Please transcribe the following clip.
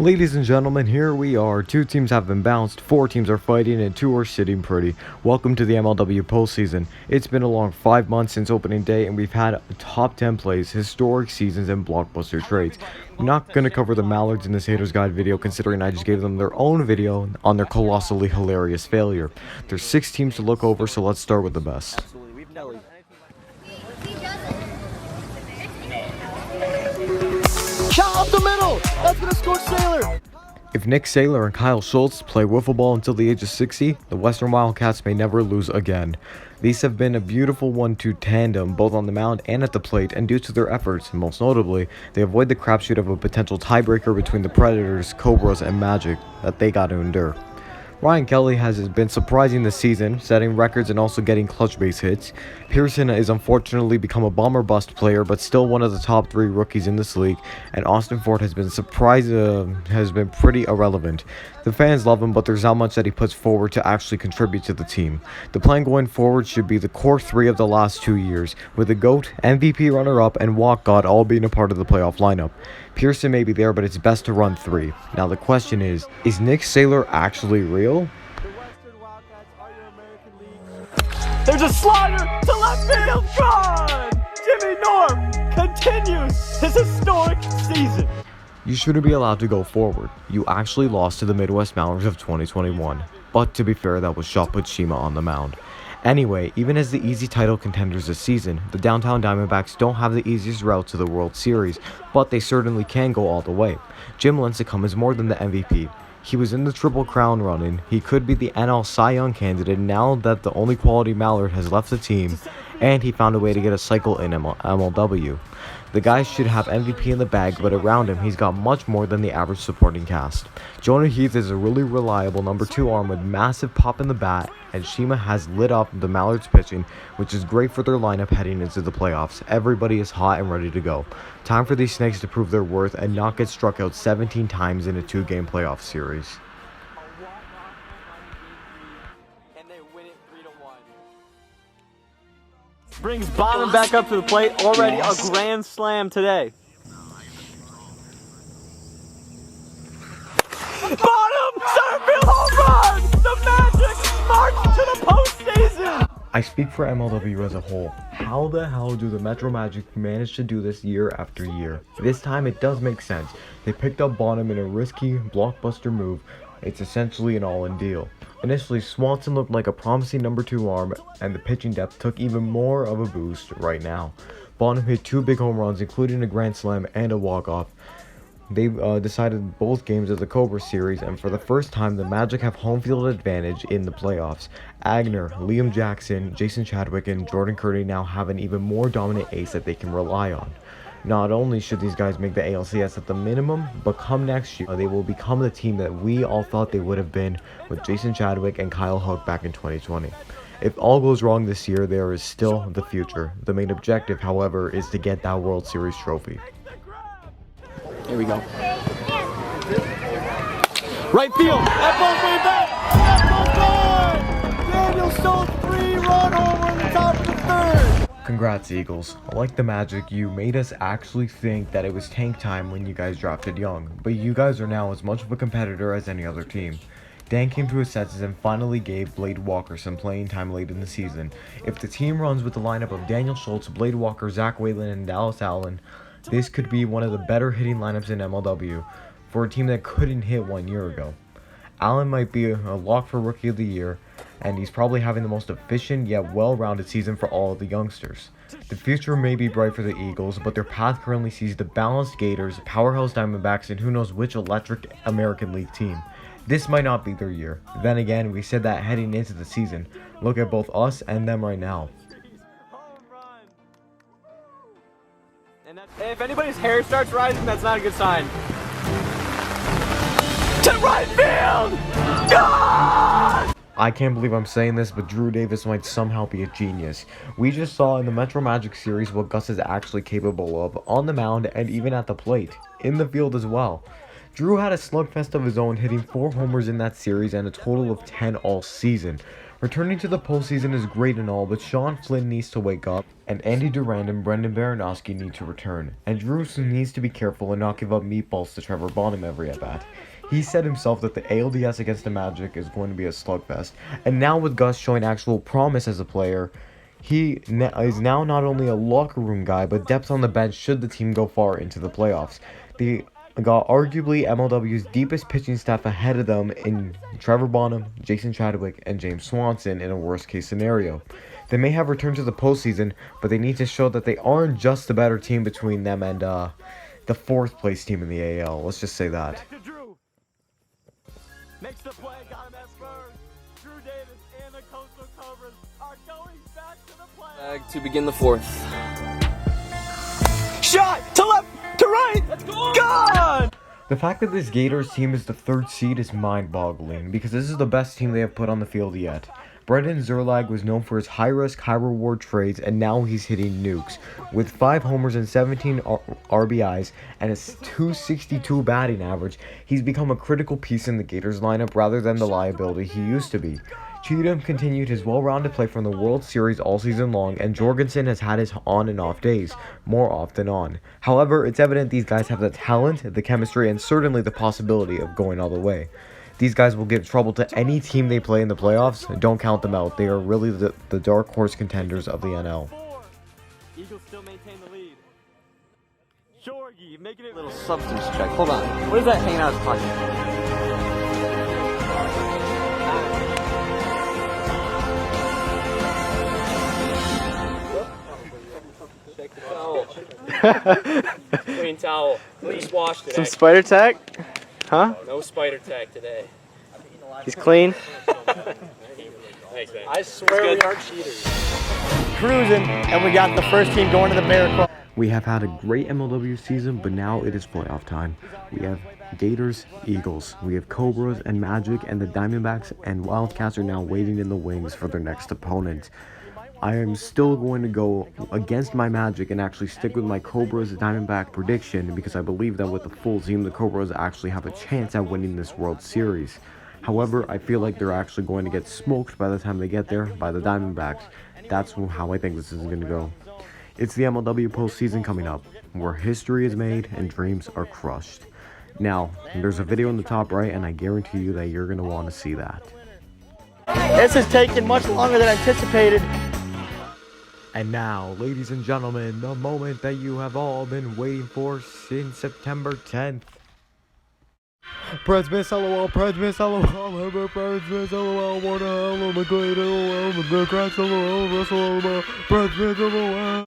Ladies and gentlemen, here we are. 2 teams have been bounced, 4 teams are fighting, and 2 are sitting pretty. Welcome to the MLW Postseason. It's been a long 5 months since opening day, and we've had top 10 plays, historic seasons, and blockbuster trades. I'm not going to cover the Mallards in this Haters Guide video, considering I just gave them their own video on their colossally hilarious failure. There's 6 teams to look over, so let's start with the best. Shot up the middle! That's gonna score Sailor! If Nick Saylor and Kyle Schultz play wiffle ball until the age of 60, the Western Wildcats may never lose again. These have been a beautiful 1-2 tandem both on the mound and at the plate, and due to their efforts, most notably, they avoid the crapshoot of a potential tiebreaker between the Predators, Cobras, and Magic that they got to endure. Ryan Kelly has been surprising this season, setting records and also getting clutch base hits. Pearson is unfortunately become a bomb or bust player, but still one of the top 3 rookies in this league. And Austin Ford has been pretty irrelevant. The fans love him, but there's not much that he puts forward to actually contribute to the team. The plan going forward should be the core 3 of the last 2 years, with the GOAT, MVP runner-up, and Walk God all being a part of the playoff lineup. Pearson may be there, but it's best to run 3. Now the question is Nick Saylor actually real? There's a slider to left field, gone! Jimmy Norm continues his historic season. You shouldn't be allowed to go forward. You actually lost to the Midwest Mallards of 2021. But to be fair, that was shot put Shima on the mound. Anyway, even as the easy title contenders this season, the Downtown Diamondbacks don't have the easiest route to the World Series, but they certainly can go all the way. Jim Lincecum is more than the MVP. He was in the Triple Crown running. He could be the NL Cy Young candidate now that the only quality Mallard has left the team, and he found a way to get a cycle in MLW. The guy should have MVP in the bag, but around him, he's got much more than the average supporting cast. Jonah Heath is a really reliable number 2 arm with massive pop in the bat, and Shima has lit up the Mallards pitching, which is great for their lineup heading into the playoffs. Everybody is hot and ready to go. Time for these Snakes to prove their worth and not get struck out 17 times in a 2-game playoff series. And they win it 3-1. Brings Bonham back up to the plate. Already a grand slam today. Bonham! Centerfield home run! The Magic march to the postseason! I speak for MLW as a whole. How the hell do the Metro Magic manage to do this year after year? This time it does make sense. They picked up Bonham in a risky blockbuster move. It's essentially an all-in deal. Initially, Swanson looked like a promising number 2 arm, and the pitching depth took even more of a boost right now. Bonham hit 2 big home runs, including a grand slam and a walk-off. They decided both games of the Cobra series, and for the first time, the Magic have home field advantage in the playoffs. Agner, Liam Jackson, Jason Chadwick, and Jordan Curdy now have an even more dominant ace that they can rely on. Not only should these guys make the ALCS at the minimum, but come next year, they will become the team that we all thought they would have been with Jason Chadwick and Kyle Hook back in 2020. If all goes wrong this year, there is still the future. The main objective, however, is to get that World Series trophy. Here we go. Right field. That ball's way back. That ball's gone. Daniel Schultz 3-run homer in the top of the 3rd. Congrats, Eagles. Like the Magic, you made us actually think that it was tank time when you guys drafted Young, but you guys are now as much of a competitor as any other team. Dan came to his senses and finally gave Blade Walker some playing time late in the season. If the team runs with the lineup of Daniel Schultz, Blade Walker, Zach Whalen, and Dallas Allen, this could be one of the better hitting lineups in MLW for a team that couldn't hit 1 year ago. Allen might be a lock for Rookie of the Year, and he's probably having the most efficient yet well-rounded season for all of the youngsters. The future may be bright for the Eagles, but their path currently sees the balanced Gators, powerhouse Diamondbacks, and who knows which electric American League team. This might not be their year. Then again, we said that heading into the season. Look at both us and them right now. If anybody's hair starts rising, that's not a good sign. To right field! God! I can't believe I'm saying this, but Drew Davis might somehow be a genius. We just saw in the Metro Magic series what Gus is actually capable of, on the mound and even at the plate, in the field as well. Drew had a slugfest of his own, hitting 4 homers in that series and a total of 10 all season. Returning to the postseason is great and all, but Sean Flynn needs to wake up, and Andy Durand and Brendan Baranowski need to return, and Drews needs to be careful and not give up meatballs to Trevor Bonham every at-bat. He said himself that the ALDS against the Magic is going to be a slugfest, and now with Gus showing actual promise as a player, he is now not only a locker room guy, but depth on the bench should the team go far into the playoffs. They got arguably MLW's deepest pitching staff ahead of them in Trevor Bonham, Jason Chadwick, and James Swanson in a worst-case scenario. They may have returned to the postseason, but they need to show that they aren't just the better team between them and the fourth-place team in the AL. Let's just say that. Makes the play, got him at first. Drew Davis and the Coastal Cobras are going back to the play. To begin the fourth. Shot to left, to right. Let's go. Gone. The fact that this Gators team is the third seed is mind-boggling, because this is the best team they have put on the field yet. Brendan Zerlag was known for his high-risk, high-reward trades, and now he's hitting nukes. With 5 homers and 17 RBIs and a .262 batting average, he's become a critical piece in the Gators lineup rather than the liability he used to be. Cheatham continued his well-rounded play from the World Series all season long, and Jorgensen has had his on and off days, more off than on. However, it's evident these guys have the talent, the chemistry, and certainly the possibility of going all the way. These guys will give trouble to any team they play in the playoffs. Don't count them out. They are really the dark horse contenders of the NL. Eagles still maintain the lead. Shorgy making it Little substance check. Hold on. What is that hanging out of his pocket? Shake the towel. Clean towel. Please wash today. Some spider tack? Huh? No spider tag today. He's clean. Thanks, man. I swear we aren't cheaters. Cruising, and we got the first team going to the Bear Claw. We have had a great MLW season, but now it is playoff time. We have Gators, Eagles. We have Cobras and Magic, and the Diamondbacks and Wildcats are now waiting in the wings for their next opponent. I am still going to go against my Magic and actually stick with my Cobras Diamondback prediction, because I believe that with the full team, the Cobras actually have a chance at winning this World Series. However, I feel like they're actually going to get smoked by the time they get there by the Diamondbacks. That's how I think this is going to go. It's the MLW Postseason coming up, where history is made and dreams are crushed. Now, there's a video in the top right, and I guarantee you that you're going to want to see that. This has taken much longer than anticipated. And now, ladies and gentlemen, the moment that you have all been waiting for since September 10th. Preds miss, LOL, Preds miss, LOL, Herbert, Preds miss, LOL, Warner, LOL, McGlade, LOL, McGrath, LOL, Russell, LOL, Preds miss, LOL.